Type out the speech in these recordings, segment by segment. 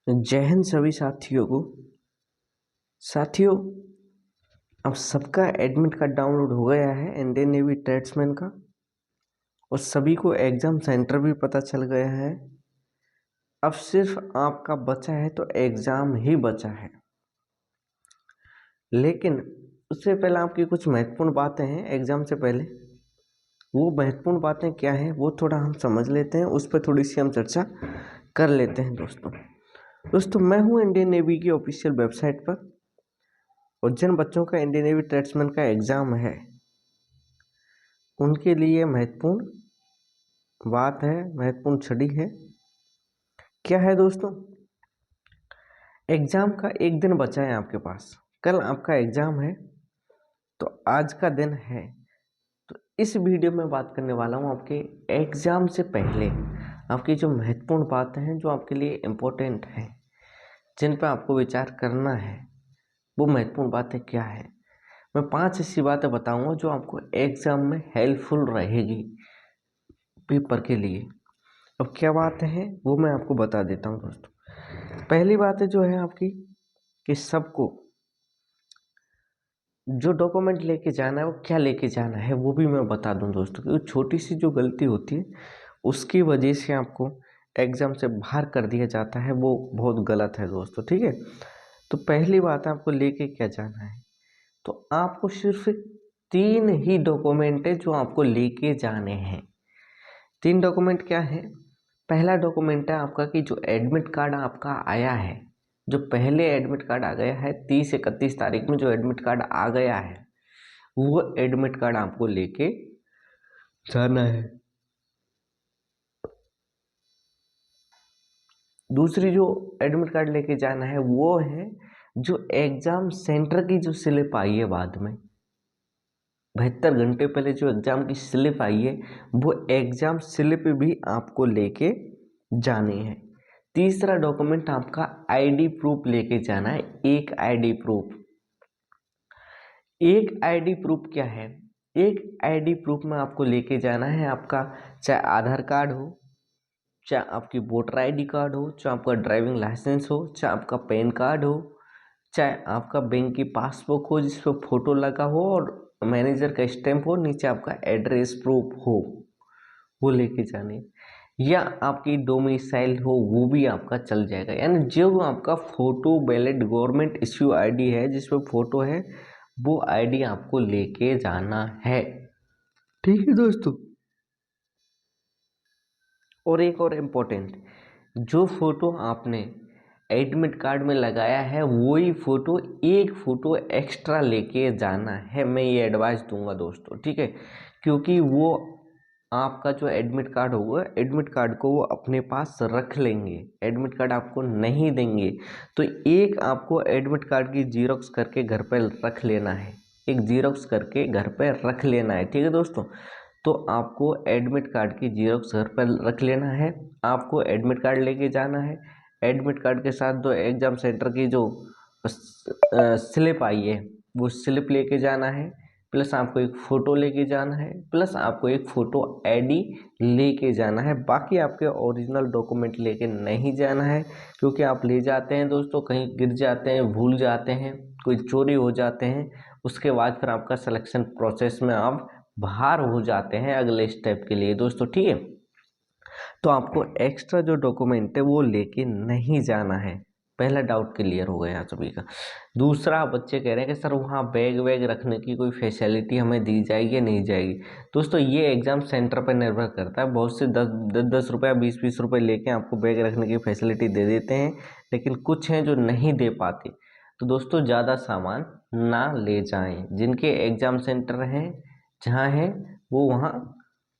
जय हिंद सभी साथियों को। साथियों, अब सबका एडमिट कार्ड डाउनलोड हो गया है इंडियन नेवी ट्रेड्समैन का, और सभी को एग्ज़ाम सेंटर भी पता चल गया है। अब सिर्फ आपका बचा है तो एग्ज़ाम ही बचा है। लेकिन उससे पहले आपकी कुछ महत्वपूर्ण बातें हैं एग्ज़ाम से पहले। वो महत्वपूर्ण बातें क्या हैं वो थोड़ा हम समझ लेते हैं, उस पर थोड़ी सी हम चर्चा कर लेते हैं। दोस्तों मैं हूँ इंडियन नेवी की ऑफिशियल वेबसाइट पर, और जिन बच्चों का इंडियन नेवी ट्रेड्समैन का एग्ज़ाम है उनके लिए महत्वपूर्ण बात है, महत्वपूर्ण छड़ी है। क्या है दोस्तों? एग्ज़ाम का एक दिन बचा है आपके पास। कल आपका एग्ज़ाम है, तो आज का दिन है। तो इस वीडियो में बात करने वाला हूँ आपके एग्ज़ाम से पहले आपकी जो महत्वपूर्ण बातें हैं, जो आपके लिए इम्पोर्टेंट हैं, जिन पर आपको विचार करना है। वो महत्वपूर्ण बातें क्या है? मैं 5 ऐसी बातें बताऊंगा जो आपको एग्ज़ाम में हेल्पफुल रहेगी पेपर के लिए। अब क्या बातें हैं वो मैं आपको बता देता हूँ दोस्तों। पहली बात है जो है आपकी कि सबको जो डॉक्यूमेंट लेके जाना है वो क्या लेके जाना है वो भी मैं बता दूं दोस्तों, क्योंकि छोटी सी जो गलती होती है उसकी वजह से आपको एग्ज़ाम से बाहर कर दिया जाता है, वो बहुत गलत है दोस्तों। ठीक है, तो पहली बात है आपको लेके क्या जाना है। तो आपको सिर्फ 3 ही डॉक्यूमेंट है जो आपको लेके जाने हैं। 3 डॉक्यूमेंट क्या है? पहला डॉक्यूमेंट है आपका कि जो एडमिट कार्ड आपका आया है, जो पहले एडमिट कार्ड आ गया है 30-31 तारीख में जो एडमिट कार्ड आ गया है, वो एडमिट कार्ड आपको लेके जाना है। दूसरी जो एडमिट कार्ड लेके जाना है वो है जो एग्ज़ाम सेंटर की जो स्लिप आई है बाद में 72 घंटे पहले जो एग्ज़ाम की स्लिप आई है, वो एग्ज़ाम स्लिप भी आपको लेके जानी है। तीसरा डॉक्यूमेंट आपका आईडी प्रूफ लेके जाना है। एक आईडी प्रूफ। एक आईडी प्रूफ क्या है? एक आईडी प्रूफ में आपको लेके जाना है आपका, चाहे आधार कार्ड हो, चाहे आपकी वोटर आईडी कार्ड हो, चाहे आपका ड्राइविंग लाइसेंस हो, चाहे आपका पैन कार्ड हो, चाहे आपका बैंक की पासबुक हो जिस पर फोटो लगा हो और मैनेजर का स्टैम्प हो, नीचे आपका एड्रेस प्रूफ हो, वो लेके जाने। या आपकी डोमिसाइल हो वो भी आपका चल जाएगा। यानी जो आपका photo valid government issue ID है जिस पर फोटो है, वो आईडी आपको लेके जाना है। ठीक है दोस्तों। और एक और इम्पोर्टेंट, जो फोटो आपने एडमिट कार्ड में लगाया है वही फोटो, एक फोटो एक्स्ट्रा लेके जाना है। मैं ये एडवाइस दूंगा दोस्तों, ठीक है, क्योंकि वो आपका जो एडमिट कार्ड होगा, एडमिट कार्ड को वो अपने पास रख लेंगे, एडमिट कार्ड आपको नहीं देंगे। तो एक आपको एडमिट कार्ड की जीरोक्स करके घर पर रख लेना है, एक जीरोक्स करके घर पर रख लेना है। ठीक है दोस्तों, तो आपको एडमिट कार्ड की जीरोक्स घर पर रख लेना है। आपको एडमिट कार्ड लेके जाना है। एडमिट कार्ड के साथ जो एग्ज़ाम सेंटर की जो स्लिप आई है वो स्लिप लेके जाना है, प्लस आपको एक फ़ोटो लेके जाना है, प्लस आपको एक फ़ोटो आईडी लेके जाना है। बाकी आपके ओरिजिनल डॉक्यूमेंट लेके नहीं जाना है, क्योंकि आप ले जाते हैं दोस्तों, कहीं गिर जाते हैं, भूल जाते हैं, कोई चोरी हो जाते हैं, उसके बाद फिर आपका सिलेक्शन प्रोसेस में आप बाहर हो जाते हैं अगले स्टेप के लिए दोस्तों। ठीक है, तो आपको एक्स्ट्रा जो डॉक्यूमेंट है वो लेके नहीं जाना है। पहला डाउट क्लियर हो गया सभी का। दूसरा, बच्चे कह रहे हैं कि सर वहाँ बैग वैग रखने की कोई फैसिलिटी हमें दी जाएगी या नहीं जाएगी? दोस्तों ये एग्ज़ाम सेंटर पर निर्भर करता है। बहुत से 10 रुपये 20 रुपये लेके आपको बैग रखने की फैसिलिटी दे देते हैं, लेकिन कुछ हैं जो नहीं दे पाते। तो दोस्तों ज़्यादा सामान ना ले जाएं। जिनके एग्ज़ाम सेंटर हैं जहाँ है वो वहाँ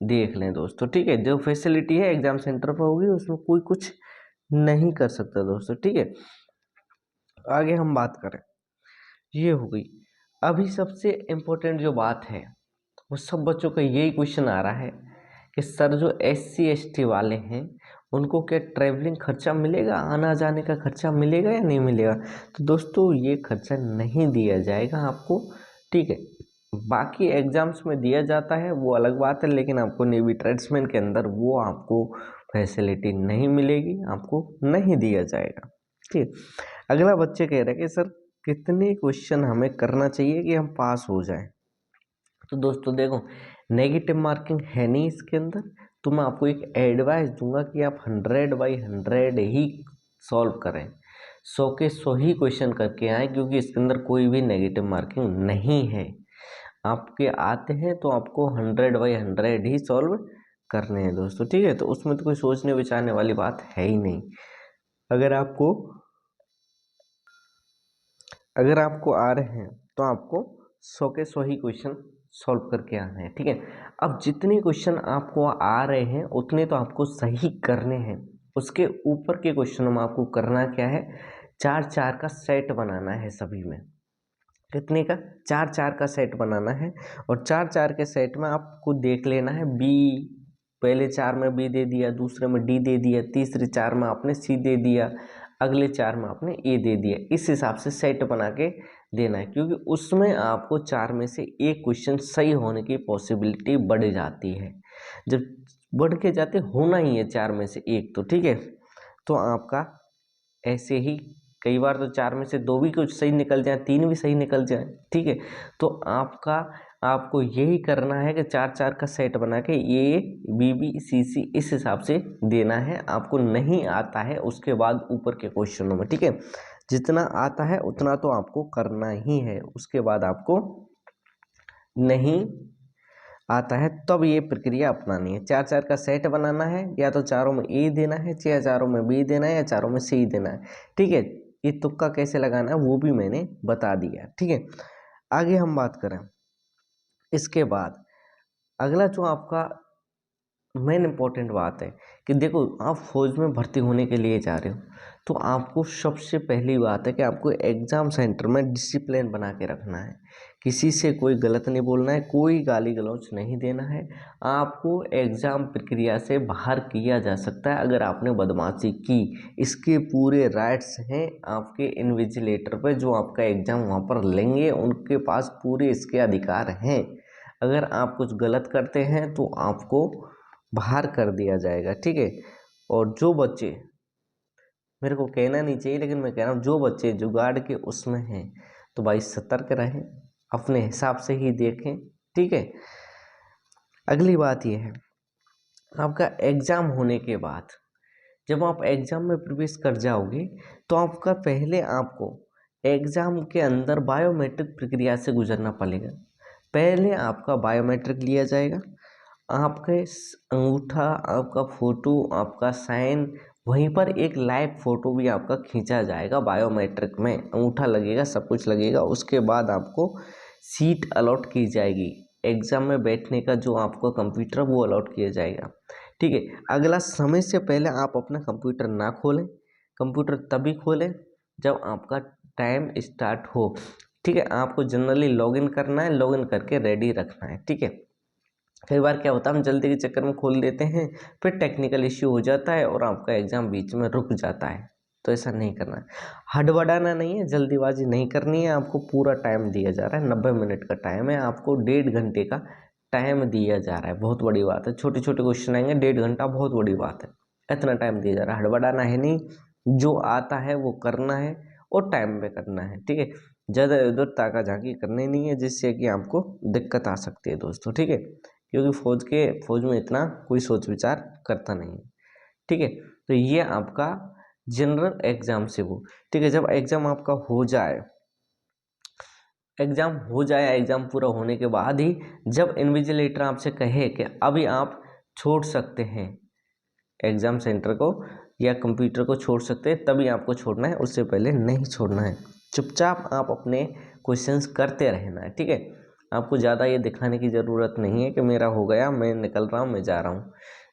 देख लें दोस्तों। ठीक है, जो फैसिलिटी है एग्ज़ाम सेंटर पर होगी उसमें कोई कुछ नहीं कर सकता दोस्तों। ठीक है, आगे हम बात करें, ये हो गई। अभी सबसे इम्पोर्टेंट जो बात है वो सब बच्चों का यही क्वेश्चन आ रहा है कि सर जो SC ST वाले हैं उनको क्या ट्रैवलिंग खर्चा मिलेगा, आना जाने का खर्चा मिलेगा या नहीं मिलेगा? तो दोस्तों ये खर्चा नहीं दिया जाएगा आपको। ठीक है, बाकी एग्जाम्स में दिया जाता है वो अलग बात है, लेकिन आपको नेवी ट्रेड्समैन के अंदर वो आपको फैसिलिटी नहीं मिलेगी, आपको नहीं दिया जाएगा। ठीक। अगला बच्चे कह रहे हैं कि सर कितने क्वेश्चन हमें करना चाहिए कि हम पास हो जाएं। तो दोस्तों देखो, नेगेटिव मार्किंग है नहीं इसके अंदर, तो मैं आपको एक एडवाइस दूंगा कि आप 100/100 ही सॉल्व करें, 100 के 100 ही क्वेश्चन करके आए, क्योंकि इसके अंदर कोई भी नेगेटिव मार्किंग नहीं है। आपके आते हैं तो आपको 100/100 ही सॉल्व करने हैं दोस्तों, ठीक है। तो उसमें तो कोई सोचने विचारने वाली बात है ही नहीं। अगर आपको आ रहे हैं तो आपको 100 के 100 ही क्वेश्चन सॉल्व करके आना है, ठीक है। अब जितने क्वेश्चन आपको आ रहे हैं उतने तो आपको सही करने हैं। उसके ऊपर के क्वेश्चनों में आपको करना क्या है, 4-4 का सेट बनाना है सभी में। कितने का? 4-4 का सेट बनाना है। और 4-4 के सेट में आपको देख लेना है बी, पहले 4 में बी दे दिया, दूसरे में डी दे दिया, तीसरे 4 में आपने सी दे दिया, अगले 4 में आपने ए दे दिया। इस हिसाब से सेट बना के देना है, क्योंकि उसमें आपको 4 में से एक क्वेश्चन सही होने की पॉसिबिलिटी बढ़ जाती है। जब बढ़ के जाते होना ही है 4 में से एक, तो ठीक है। तो आपका ऐसे ही कई बार तो 4 में से 2 भी कुछ सही निकल जाए, 3 भी सही निकल जाए, ठीक है। तो आपको यही करना है कि 4-4 का सेट बना के ए बी बी सी सी इस हिसाब से देना है। आपको नहीं आता है उसके बाद ऊपर के क्वेश्चनों में, ठीक है। जितना आता है उतना तो आपको करना ही है, उसके बाद आपको नहीं आता है तब ये प्रक्रिया अपनानी है। 4-4 का सेट बनाना है, या तो चारों में ए देना है, या चारों में बी देना है, या चारों में सी देना है, ठीक है। ये तुक्का कैसे लगाना है वो भी मैंने बता दिया, ठीक है। आगे हम बात करें, इसके बाद अगला जो आपका मेन इंपॉर्टेंट बात है कि देखो, आप फौज में भर्ती होने के लिए जा रहे हो, तो आपको सबसे पहली बात है कि आपको एग्ज़ाम सेंटर में डिसिप्लिन बना के रखना है। किसी से कोई गलत नहीं बोलना है, कोई गाली गलौज नहीं देना है। आपको एग्ज़ाम प्रक्रिया से बाहर किया जा सकता है अगर आपने बदमाशी की। इसके पूरे राइट्स हैं आपके इन्विजिलेटर पे, जो आपका एग्ज़ाम वहाँ पर लेंगे, उनके पास पूरे इसके अधिकार हैं। अगर आप कुछ गलत करते हैं तो आपको बाहर कर दिया जाएगा, ठीक है। और जो बच्चे, मेरे को कहना नहीं चाहिए लेकिन मैं कह रहा हूँ, जो बच्चे जुगाड़ के उसमें हैं तो भाई सतर्क रहें, अपने हिसाब से ही देखें, ठीक है। अगली बात यह है, आपका एग्ज़ाम होने के बाद जब आप एग्ज़ाम में प्रवेश कर जाओगे तो आपको एग्ज़ाम के अंदर बायोमेट्रिक प्रक्रिया से गुजरना पड़ेगा। पहले आपका बायोमेट्रिक लिया जाएगा, आपके अंगूठा, आपका फ़ोटो, आपका साइन, वहीं पर एक लाइव फ़ोटो भी आपका खींचा जाएगा। बायोमेट्रिक में अंगूठा लगेगा, सब कुछ लगेगा। उसके बाद आपको सीट अलॉट की जाएगी, एग्ज़ाम में बैठने का जो आपका कंप्यूटर वो अलॉट किया जाएगा, ठीक है। अगला, समय से पहले आप अपना कंप्यूटर ना खोलें। कंप्यूटर तभी खोलें जब आपका टाइम स्टार्ट हो, ठीक है। आपको जनरली लॉगिन करना है, लॉगिन करके रेडी रखना है, ठीक है। कई बार क्या होता है, हम जल्दी के चक्कर में खोल देते हैं, फिर टेक्निकल इश्यू हो जाता है और आपका एग्ज़ाम बीच में रुक जाता है। तो ऐसा नहीं करना है, हड़बड़ाना नहीं है, जल्दीबाजी नहीं करनी है। आपको पूरा टाइम दिया जा रहा है, 90 मिनट का टाइम है, आपको 1.5 घंटे का टाइम दिया जा रहा है। बहुत बड़ी बात है, छोटे छोटे क्वेश्चन आएंगे, 1.5 घंटा बहुत बड़ी बात है। इतना टाइम दिया जा रहा है, हड़बड़ाना है नहीं, जो आता है वो करना है और टाइम पे करना है, ठीक है। ज़्यादा इधर ताका झांकी करनी नहीं है, जिससे कि आपको दिक्कत आ सकती है दोस्तों, ठीक है। क्योंकि फौज में इतना कोई सोच विचार करता नहीं है, ठीक है। तो ये आपका जनरल एग्जाम से वो, ठीक है। जब एग्जाम आपका हो जाए, एग्जाम पूरा होने के बाद ही जब इन्विजिलेटर आपसे कहे कि अभी आप छोड़ सकते हैं एग्जाम सेंटर को या कंप्यूटर को छोड़ सकते हैं, तभी आपको छोड़ना है, उससे पहले नहीं छोड़ना है। चुपचाप आप अपने क्वेश्चंस करते रहना है, ठीक है। आपको ज़्यादा ये दिखाने की ज़रूरत नहीं है कि मेरा हो गया, मैं निकल रहा हूँ, मैं जा रहा हूँ।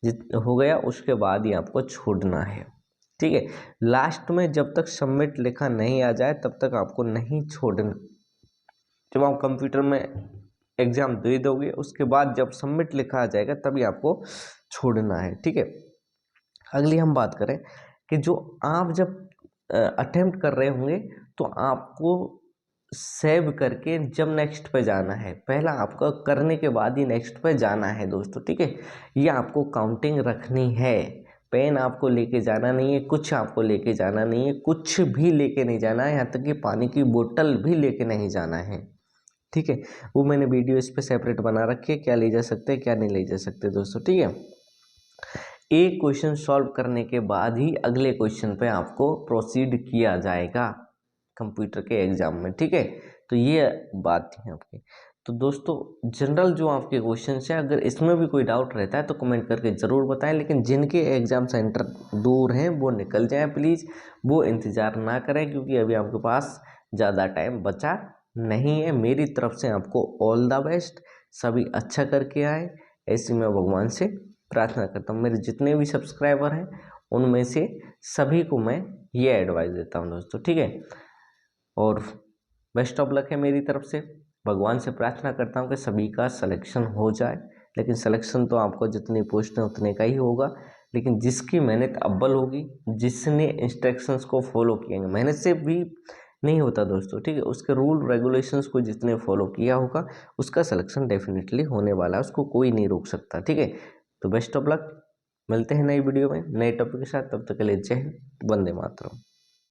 जित हो गया उसके बाद ही आपको छोड़ना है, ठीक है। लास्ट में जब तक सबमिट लिखा नहीं आ जाए तब तक आपको नहीं छोड़ना। जब आप कंप्यूटर में एग्ज़ाम दे दोगे उसके बाद जब सबमिट लिखा आ जाएगा तभी आपको छोड़ना है, ठीक है। अगली हम बात करें कि जो आप जब अटेम्प्ट कर रहे होंगे तो आपको सेव करके जब नेक्स्ट पे जाना है, पहला आपका करने के बाद ही नेक्स्ट पे जाना है दोस्तों, ठीक है। ये आपको काउंटिंग रखनी है, पेन आपको लेके जाना नहीं है, कुछ आपको लेके जाना नहीं है, कुछ भी लेके नहीं जाना है, यहाँ तक कि पानी की बोतल भी लेके नहीं जाना है। ठीक है, वो मैंने वीडियो इस पे सेपरेट बना रखी है, क्या ले जा सकते हैं क्या नहीं ले जा सकते दोस्तों। ठीक है, एक क्वेश्चन सॉल्व करने के बाद ही अगले क्वेश्चन पे आपको प्रोसीड किया जाएगा कंप्यूटर के एग्जाम में। ठीक है, तो ये बात थी आपकी। तो दोस्तों जनरल जो आपके क्वेश्चन है, अगर इसमें भी कोई डाउट रहता है तो कमेंट करके ज़रूर बताएं, लेकिन जिनके एग्ज़ाम सेंटर दूर हैं वो निकल जाएं प्लीज़, वो इंतज़ार ना करें, क्योंकि अभी आपके पास ज़्यादा टाइम बचा नहीं है। मेरी तरफ से आपको ऑल द बेस्ट, सभी अच्छा करके आए, ऐसी मैं भगवान से प्रार्थना करता हूँ। मेरे जितने भी सब्सक्राइबर हैं उनमें से सभी को मैं ये एडवाइस देता हूँ दोस्तों। ठीक है, और बेस्ट ऑफ लक है मेरी तरफ से। भगवान से प्रार्थना करता हूँ कि सभी का सिलेक्शन हो जाए, लेकिन सिलेक्शन तो आपको जितनी पोस्ट है उतने का ही होगा, लेकिन जिसकी मेहनत अव्वल होगी, जिसने इंस्ट्रक्शंस को फॉलो किएंगे, मेहनत से भी नहीं होता दोस्तों। ठीक है, उसके रूल रेगुलेशंस को जिसने फॉलो किया होगा उसका सिलेक्शन डेफिनेटली होने वाला है, उसको कोई नहीं रोक सकता। ठीक है, तो बेस्ट ऑफ लक, मिलते हैं नई वीडियो में नए टॉपिक के साथ, तब तक के लिए जय हिंद, वंदे मातरम।